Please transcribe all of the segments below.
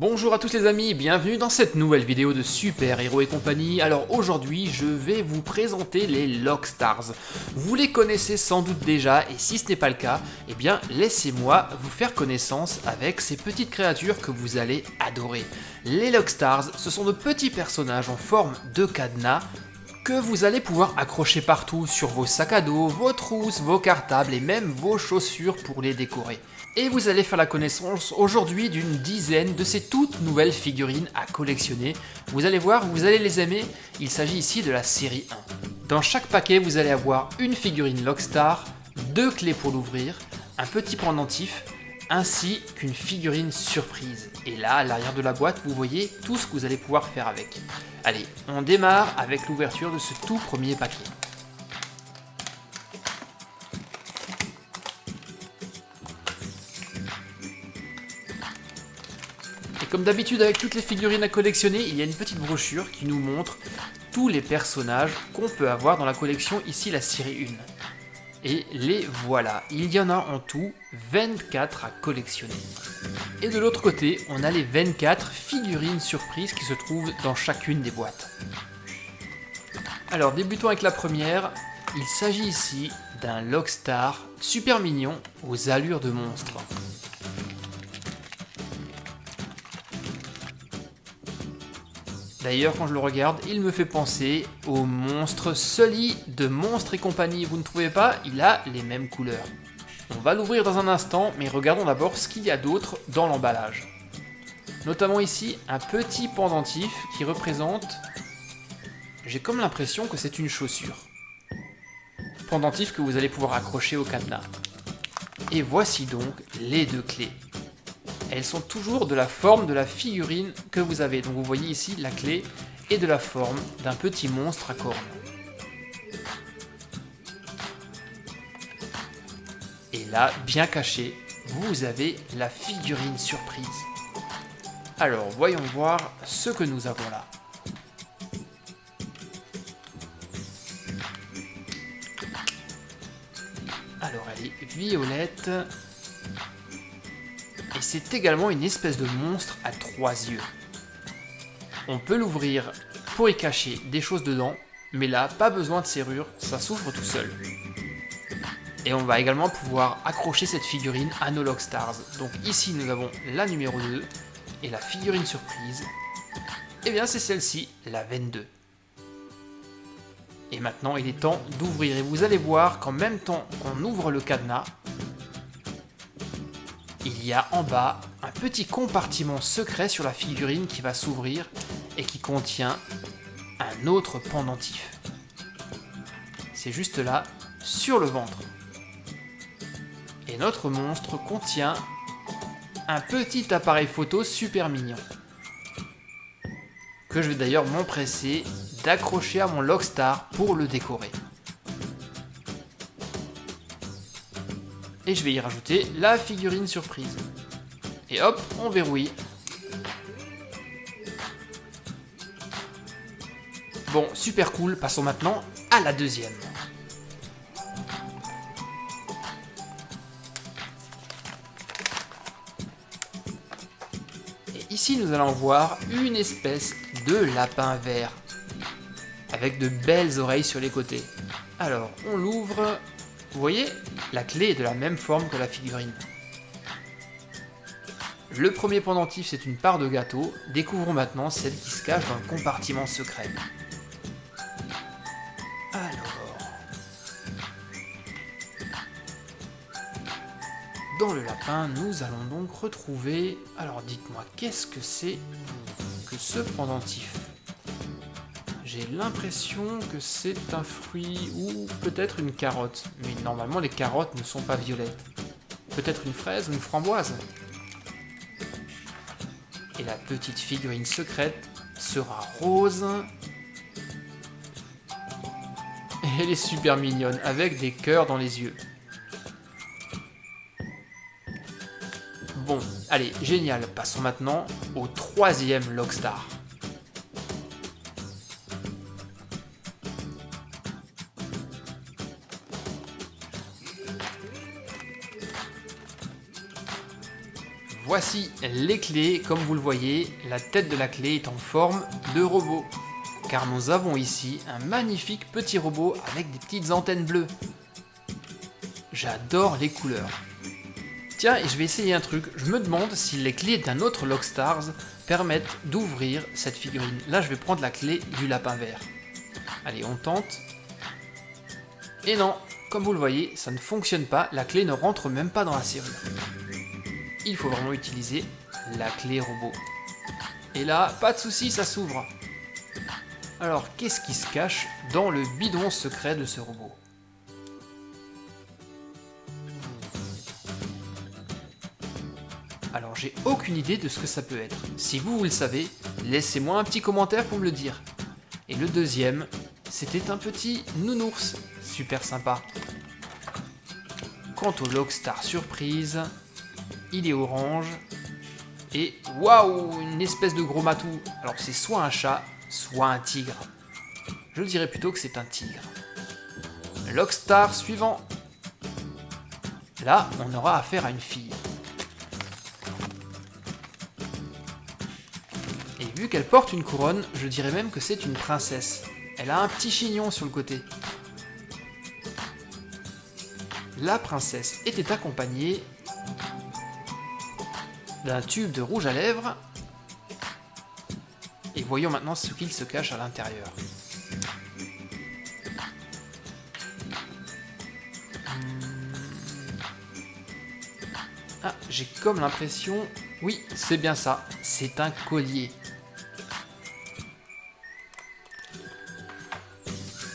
Bonjour à tous les amis, bienvenue dans cette nouvelle vidéo de Super Héros et compagnie. Alors aujourd'hui, je vais vous présenter les Lockstars. Vous les connaissez sans doute déjà, et si ce n'est pas le cas, eh bien laissez-moi vous faire connaissance avec ces petites créatures que vous allez adorer. Les Lockstars, ce sont de petits personnages en forme de cadenas que vous allez pouvoir accrocher partout sur vos sacs à dos, vos trousses, vos cartables et même vos chaussures pour les décorer. Et vous allez faire la connaissance aujourd'hui d'une dizaine de ces toutes nouvelles figurines à collectionner. Vous allez voir, vous allez les aimer, il s'agit ici de la série 1. Dans chaque paquet, vous allez avoir une figurine Lockstar, 2 clés pour l'ouvrir, un petit pendentif, ainsi qu'une figurine surprise. Et là, à l'arrière de la boîte, vous voyez tout ce que vous allez pouvoir faire avec. Allez, on démarre avec l'ouverture de ce tout premier paquet. Comme d'habitude avec toutes les figurines à collectionner, il y a une petite brochure qui nous montre tous les personnages qu'on peut avoir dans la collection, ici la série 1. Et les voilà, il y en a en tout 24 à collectionner. Et de l'autre côté, on a les 24 figurines surprises qui se trouvent dans chacune des boîtes. Alors débutons avec la première, il s'agit ici d'un Lockstar super mignon aux allures de monstre. D'ailleurs, quand je le regarde, il me fait penser au monstre Sully de Monstres et compagnie. Vous ne trouvez pas? Il a les mêmes couleurs. On va l'ouvrir dans un instant, mais regardons d'abord ce qu'il y a d'autre dans l'emballage. Notamment ici, un petit pendentif qui représente... J'ai comme l'impression que c'est une chaussure. Pendentif que vous allez pouvoir accrocher au cadenas. Et voici donc les 2 clés. Elles sont toujours de la forme de la figurine que vous avez. Donc vous voyez ici la clé est de la forme d'un petit monstre à cornes. Et là, bien caché, vous avez la figurine surprise. Alors voyons voir ce que nous avons là. Alors elle est violette. Et c'est également une espèce de monstre à 3 yeux. On peut l'ouvrir pour y cacher des choses dedans, mais là, pas besoin de serrure, ça s'ouvre tout seul. Et on va également pouvoir accrocher cette figurine à nos Lockstars. Donc ici, nous avons la numéro 2 et la figurine surprise. Et bien, c'est celle-ci, la 22. Et maintenant, il est temps d'ouvrir. Et vous allez voir qu'en même temps qu'on ouvre le cadenas, il y a en bas un petit compartiment secret sur la figurine qui va s'ouvrir et qui contient un autre pendentif. C'est juste là, sur le ventre. Et notre monstre contient un petit appareil photo super mignon, que je vais d'ailleurs m'empresser d'accrocher à mon Lockstar pour le décorer. Et je vais y rajouter la figurine surprise. Et hop, on verrouille. Bon, super cool, passons maintenant à la deuxième. Et ici, nous allons voir une espèce de lapin vert, avec de belles oreilles sur les côtés. Alors, on l'ouvre. Vous voyez, la clé est de la même forme que la figurine. Le premier pendentif, c'est une part de gâteau. Découvrons maintenant celle qui se cache dans le compartiment secret. Alors... Dans le lapin, nous allons donc retrouver... Alors dites-moi, qu'est-ce que c'est que ce pendentif ? J'ai l'impression que c'est un fruit ou peut-être une carotte. Mais normalement, les carottes ne sont pas violettes. Peut-être une fraise ou une framboise. Et la petite figurine secrète sera rose. Et elle est super mignonne, avec des cœurs dans les yeux. Bon, allez, génial. Passons maintenant au troisième Lockstar. voici les clés. Comme vous le voyez, la tête de la clé est en forme de robot. Car nous avons ici un magnifique petit robot avec des petites antennes bleues. J'adore les couleurs. Tiens, et je vais essayer un truc. Je me demande si les clés d'un autre Lockstars permettent d'ouvrir cette figurine. Là, je vais prendre la clé du lapin vert. Allez, on tente. Et non, comme vous le voyez, ça ne fonctionne pas. La clé ne rentre même pas dans la serrure. Il faut vraiment utiliser la clé robot. Et là, pas de souci, ça s'ouvre. Alors, qu'est-ce qui se cache dans le bidon secret de ce robot ? Alors, j'ai aucune idée de ce que ça peut être. Si vous le savez, laissez-moi un petit commentaire pour me le dire. Et le deuxième, c'était un petit nounours, super sympa. Quant au Lockstar Surprise, il est orange. Et waouh, une espèce de gros matou. Alors, c'est soit un chat, soit un tigre. Je dirais plutôt que c'est un tigre. Lockstar suivant. Là, on aura affaire à une fille. Et vu qu'elle porte une couronne, je dirais même que c'est une princesse. Elle a un petit chignon sur le côté. La princesse était accompagnée d'un tube de rouge à lèvres. Et voyons maintenant ce qu'il se cache à l'intérieur. Ah, j'ai comme l'impression... Oui, c'est bien ça, c'est un collier.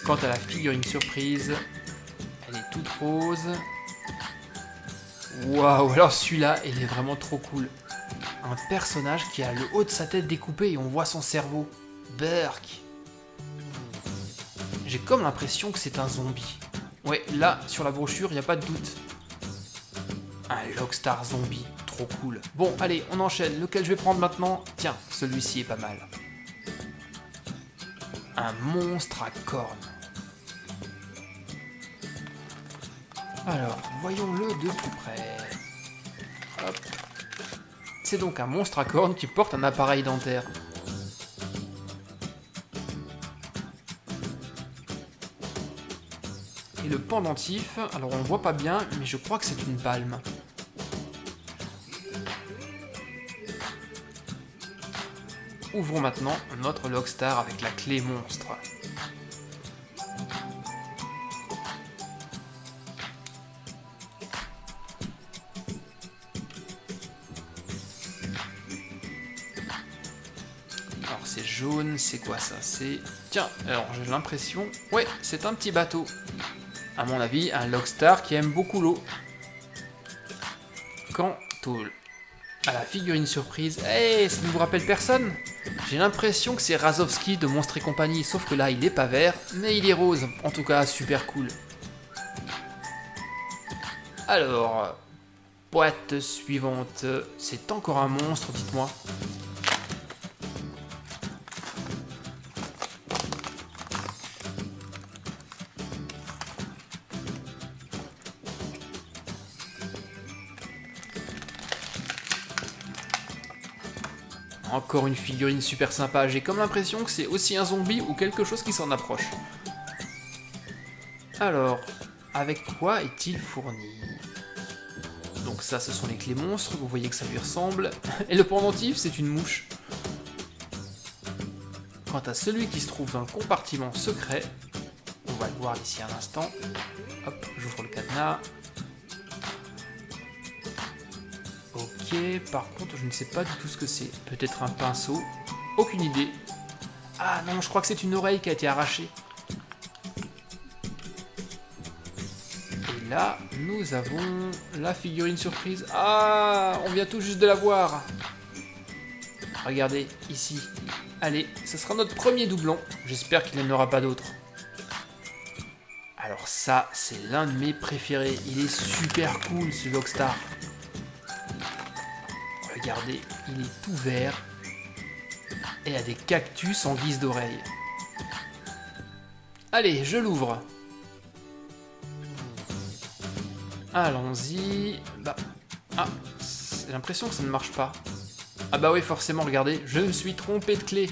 Quant à la figurine surprise, elle est toute rose. Waouh, alors celui-là, il est vraiment trop cool. Un personnage qui a le haut de sa tête découpé et on voit son cerveau. Berk. J'ai comme l'impression que c'est un zombie. Ouais, là, sur la brochure, il n'y a pas de doute. Un Lockstar zombie, trop cool. Bon, allez, on enchaîne. Lequel je vais prendre maintenant ? Tiens, celui-ci est pas mal. Un monstre à cornes. Alors, voyons-le de plus près. Hop. C'est donc un monstre à cornes qui porte un appareil dentaire. Et le pendentif, alors on le voit pas bien, mais je crois que c'est une palme. Ouvrons maintenant notre Lockstar avec la clé monstre. Alors c'est jaune, c'est quoi ça ? C'est... Tiens, alors j'ai l'impression... Ouais, c'est un petit bateau. À mon avis, un Lockstar qui aime beaucoup l'eau. Quant à la figurine surprise... Hey, ça ne vous rappelle personne ? J'ai l'impression que c'est Razowski de Monstres et compagnie, sauf que là, il est pas vert, mais il est rose. En tout cas, super cool. Alors... Boîte suivante... C'est encore un monstre, dites-moi. Encore une figurine super sympa, j'ai comme l'impression que c'est aussi un zombie ou quelque chose qui s'en approche. Alors, avec quoi est-il fourni ? Donc ça, ce sont les clés monstres, vous voyez que ça lui ressemble. Et le pendentif, c'est une mouche. Quant à celui qui se trouve dans le compartiment secret, on va le voir ici un instant. Hop, j'ouvre le cadenas. Ok, par contre, je ne sais pas du tout ce que c'est. Peut-être un pinceau. Aucune idée. Ah non, je crois que c'est une oreille qui a été arrachée. Et là, nous avons la figurine surprise. Ah, on vient tout juste de la voir. Regardez, ici. Allez, ce sera notre premier doublon. J'espère qu'il n'y en aura pas d'autres. Alors ça, c'est l'un de mes préférés. Il est super cool, ce Lockstar. Regardez, il est tout vert et a des cactus en guise d'oreille. Allez, je l'ouvre. Allons-y. Bah, ah, j'ai l'impression que ça ne marche pas. Ah bah oui, forcément, regardez, je me suis trompé de clé.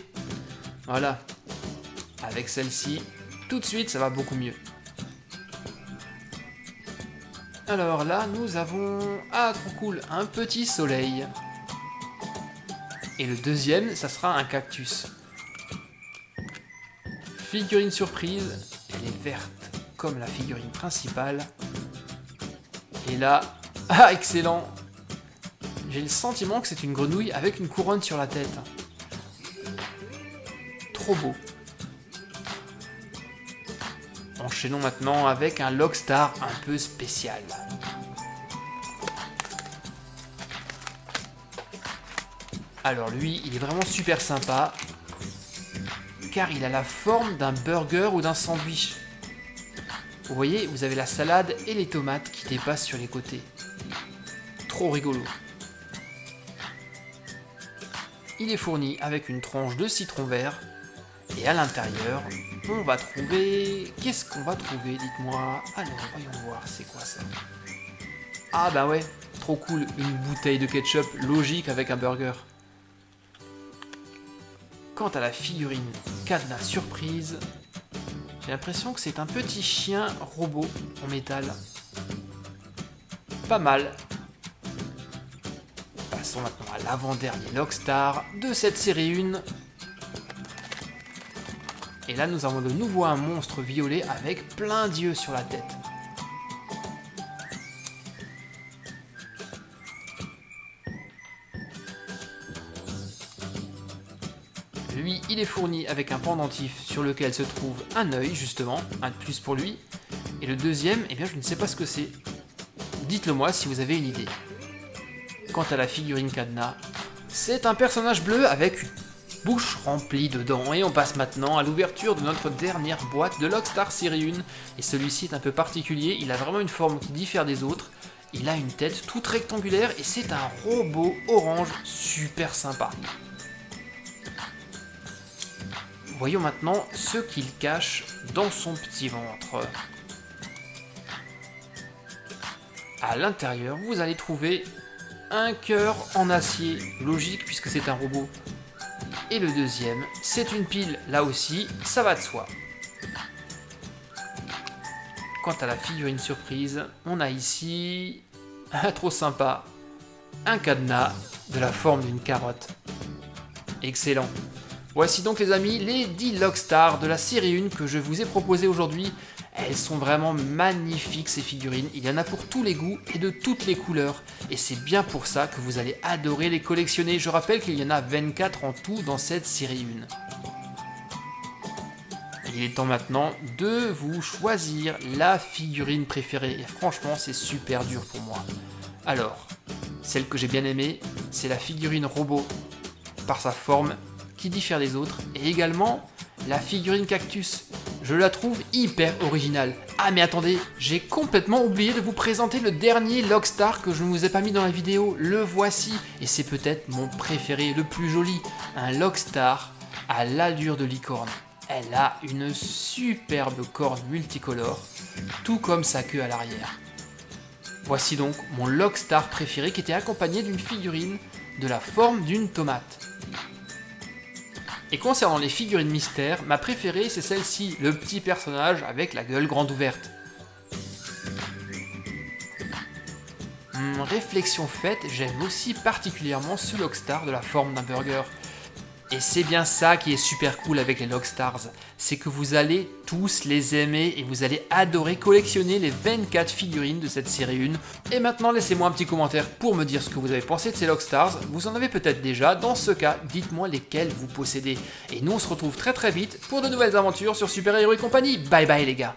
Voilà. Avec celle-ci, tout de suite, ça va beaucoup mieux. Alors là, nous avons... Ah, trop cool, un petit soleil. Et le deuxième, ça sera un cactus. Figurine surprise, elle est verte comme la figurine principale. Et là, ah excellent! J'ai le sentiment que c'est une grenouille avec une couronne sur la tête. Trop beau. Enchaînons maintenant avec un Logstar un peu spécial. Alors lui, il est vraiment super sympa, car il a la forme d'un burger ou d'un sandwich. Vous voyez, vous avez la salade et les tomates qui dépassent sur les côtés. Trop rigolo. Il est fourni avec une tranche de citron vert. Et à l'intérieur, on va trouver... Qu'est-ce qu'on va trouver, dites-moi? Alors, voyons voir, c'est quoi ça? Ah bah ouais, trop cool, une bouteille de ketchup logique avec un burger. Quant à la figurine cadenas surprise, j'ai l'impression que c'est un petit chien robot en métal. Pas mal. Passons maintenant à l'avant-dernier Logstar de cette série 1. Et là, nous avons de nouveau un monstre violet avec plein d'yeux sur la tête. Lui, il est fourni avec un pendentif sur lequel se trouve un œil, justement, un de plus pour lui. Et le deuxième, eh bien, je ne sais pas ce que c'est. Dites-le moi si vous avez une idée. Quant à la figurine cadenas, c'est un personnage bleu avec une bouche remplie de dents. Et on passe maintenant à l'ouverture de notre dernière boîte de Logstar série 1. Et celui-ci est un peu particulier, il a vraiment une forme qui diffère des autres. Il a une tête toute rectangulaire et c'est un robot orange super sympa. Voyons maintenant ce qu'il cache dans son petit ventre. À l'intérieur, vous allez trouver un cœur en acier, logique puisque c'est un robot. Et le deuxième, c'est une pile, là aussi, ça va de soi. Quant à la figurine surprise, on a ici, trop sympa, un cadenas de la forme d'une carotte. Excellent. Voici donc les amis les 10 Logstar de la série 1 que je vous ai proposé aujourd'hui. Elles sont vraiment magnifiques ces figurines, il y en a pour tous les goûts et de toutes les couleurs. Et c'est bien pour ça que vous allez adorer les collectionner. Je rappelle qu'il y en a 24 en tout dans cette série 1. Il est temps maintenant de vous choisir la figurine préférée. Et franchement c'est super dur pour moi. Alors, celle que j'ai bien aimée, c'est la figurine robot. Par sa forme qui diffère des autres. Et également la figurine cactus. Je la trouve hyper originale. Ah mais attendez, j'ai complètement oublié de vous présenter le dernier Logstar que je ne vous ai pas mis dans la vidéo. Le voici, et c'est peut-être mon préféré, le plus joli. Un Logstar à l'allure de licorne. Elle a une superbe corne multicolore, tout comme sa queue à l'arrière. Voici donc mon Logstar préféré qui était accompagné d'une figurine de la forme d'une tomate. Et concernant les figurines mystères, ma préférée c'est celle-ci, le petit personnage avec la gueule grande ouverte. Réflexion faite, j'aime aussi particulièrement ce Logstar de la forme d'un burger. Et c'est bien ça qui est super cool avec les Logstars, c'est que vous allez tous les aimer et vous allez adorer collectionner les 24 figurines de cette série 1. Et maintenant laissez-moi un petit commentaire pour me dire ce que vous avez pensé de ces Logstars, vous en avez peut-être déjà, dans ce cas dites-moi lesquels vous possédez. Et nous on se retrouve très vite pour de nouvelles aventures sur Super Héros et compagnie, bye bye les gars.